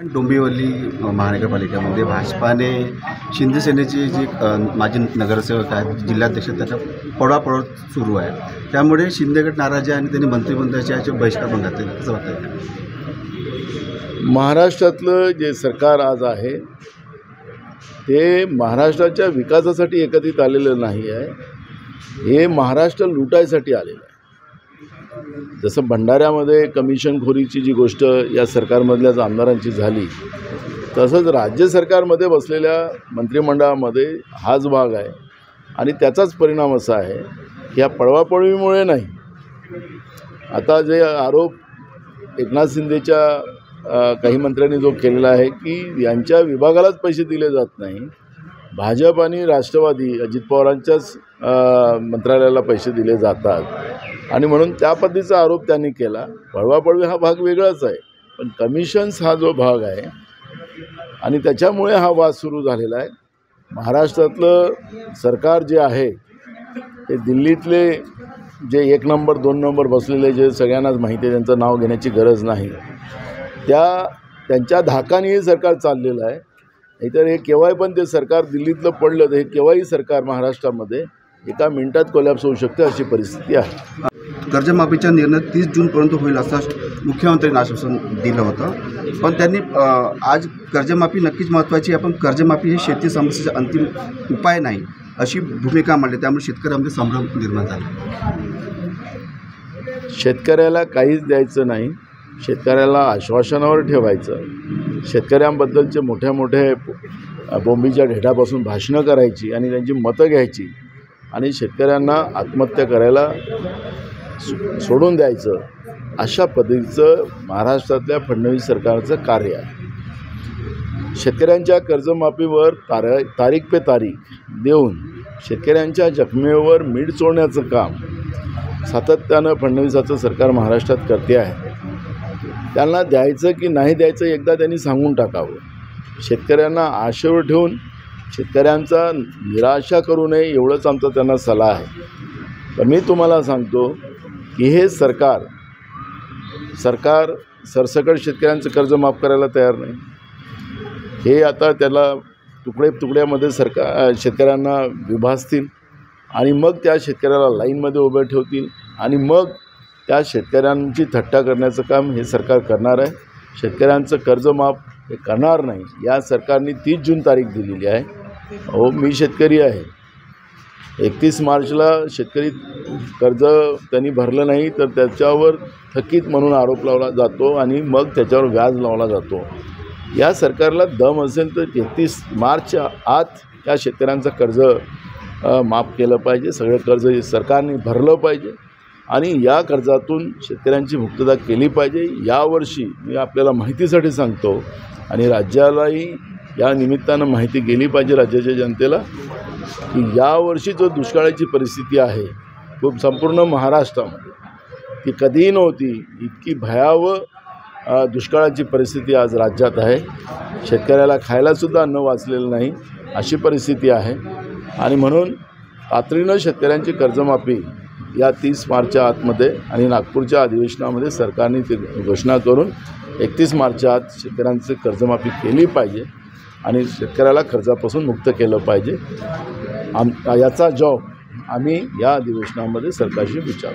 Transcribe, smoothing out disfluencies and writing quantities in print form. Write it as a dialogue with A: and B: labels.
A: डोंबिवली महानगरपालिकेमध्ये भाजपाने शिंदे सेनेचे जे माजी नगरसेवक आहेत, जिल्हाध्यक्ष, त्याचा पळवापळ सुरू आहे. त्यामुळे शिंदे गट नाराज आहे आणि त्यांनी मंत्रिमंडळाचे बहिष्कार पण घातले. कसं वाटतं?
B: महाराष्ट्रातलं जे सरकार आज आहे ते महाराष्ट्राच्या विकासासाठी एकत्रित आलेलं नाही आहे, हे महाराष्ट्र लुटायसाठी आलेलं आहे. जसं भंडाऱ्यामध्ये कमिशनखोरीची जी गोष्ट या सरकारमधल्याच आमदारांची झाली, तसंच राज्य सरकारमध्ये बसलेल्या मंत्रिमंडळामध्ये हाच भाग आहे. आणि त्याचाच परिणाम असा आहे की या पळवापळवीमुळे नाही, आता जे आरोप एकनाथ शिंदेच्या काही मंत्र्यांनी जो केलेला आहे की यांच्या विभागालाच पैसे दिले जात नाही, भाजप आणि राष्ट्रवादी अजित पवारांच्याच मंत्रालयाला पैसे दिले जातात, आणि म्हणून त्या पद्धतीचा आरोप त्यांनी केला. पळवापळवी हा भाग वेगळाच आहे, पण कमिशन्स हा जो भाग आहे आणि त्याच्यामुळे हा वाद सुरू झालेला आहे. महाराष्ट्रातलं सरकार जे आहे ते दिल्लीतले जे 1 नंबर 2 नंबर बसलेले, जे सगळ्यांनाच माहिती आहे, त्यांचं नाव घेण्याची गरज नाही, त्यांच्या धाकाने हे सरकार चाललेलं आहे. नाहीतर हे केव्हाही पण ते सरकार दिल्लीतलं पडलं तर हे केव्हाही सरकार महाराष्ट्रामध्ये एका मिनिटात कोलॅप्स होऊ शकते, अशी परिस्थिती आहे.
A: कर्जमाफीचा निर्णय 30 जूनपर्यंत होईल असं मुख्यमंत्र्यांनी आश्वासन दिलं होतं, पण त्यांनी आज कर्जमाफी नक्कीच महत्त्वाची आहे, पण कर्जमाफी हे शेती समस्येचा अंतिम उपाय नाही अशी भूमिका मांडली. त्यामुळे शेतकऱ्यांमध्ये संभ्रम निर्माण झाला.
B: शेतकऱ्याला काहीच द्यायचं नाही, शेतकऱ्याला आश्वासनावर ठेवायचं. शेतकऱ्यांबद्दलचे मोठ्या बोंबीच्या ढेढापासून भाषणं करायची आणि त्यांची मतं घ्यायची आणि शेतकऱ्यांना आत्महत्या करायला सोडून द्यायचं, अशा पद्धतीचं महाराष्ट्रातल्या फडणवीस सरकारचं कार्य आहे. शेतकऱ्यांच्या कर्जमाफीवर तारीख पे तारीख देऊन शेतकऱ्यांच्या जखमेवर मीठ चोळण्याचं काम सातत्यानं फडणवीसाचं सरकार महाराष्ट्रात करते आहे. त्यांना द्यायचं की नाही द्यायचं एकदा त्यांनी सांगून टाकावं. शेतकऱ्यांना आशेवर ठेवून शेतकऱ्यांचा निराशा करू नये, एवढंच आमचा त्यांना सल्ला आहे. तर मी तुम्हाला सांगतो की हे सरकार सरसकट शेतकऱ्यांचं कर्ज माफ करायला तयार नाही. हे आता त्याला तुकड्यामध्ये शेतकऱ्यांना विभाजतील आणि मग त्या शेतकऱ्याला लाईनमध्ये उभे ठेवतील आणि मग त्या शेतकऱ्यांची थट्टा करण्याचं काम हे सरकार करणार आहे. शेतकऱ्यांचं कर्ज माफ हे करणार नाही. या सरकारने 30 जून तारीख दिलेली आहे. हो, मी शेतकरी आहे. 31 मार्चला शेतकरी कर्ज त्यांनी भरलं नाही तर त्याच्यावर थकीत म्हणून आरोप लावला जातो आणि मग त्याच्यावर व्याज लावला जातो. या सरकारला दम असेल तर 31 मार्चच्या आत या शेतकऱ्यांचं कर्ज माफ केलं पाहिजे. सगळं कर्ज सरकारने भरलं पाहिजे आणि या कर्जातून शेतकऱ्यांची मुक्तता केली पाहिजे. यावर्षी मी आपल्याला माहितीसाठी सांगतो आणि राज्यालाही या निमित्तानं माहिती गेली पाहिजे राज्याच्या जनतेला की यावर्षी जो दुष्काळाची परिस्थिती आहे खूप संपूर्ण महाराष्ट्रामध्ये ती कधीही नव्हती. इतकी भयावह दुष्काळाची परिस्थिती आज राज्यात आहे. शेतकऱ्याला खायलासुद्धा अन्न वाचलेलं नाही अशी परिस्थिती आहे आणि म्हणून तातडीनं शेतकऱ्यांची कर्जमाफी या 30 मार्चच्या आतमध्ये आणि नागपूरच्या अधिवेशनामध्ये सरकारने ती घोषणा करून 31 मार्चच्या आत शेतकऱ्यांची कर्जमाफी केली पाहिजे आणि शेतकऱ्याला कर्जापासून मुक्त केलं पाहिजे. याचा जॉब आम्ही या अधिवेशनामध्ये सरकारशी विचारू.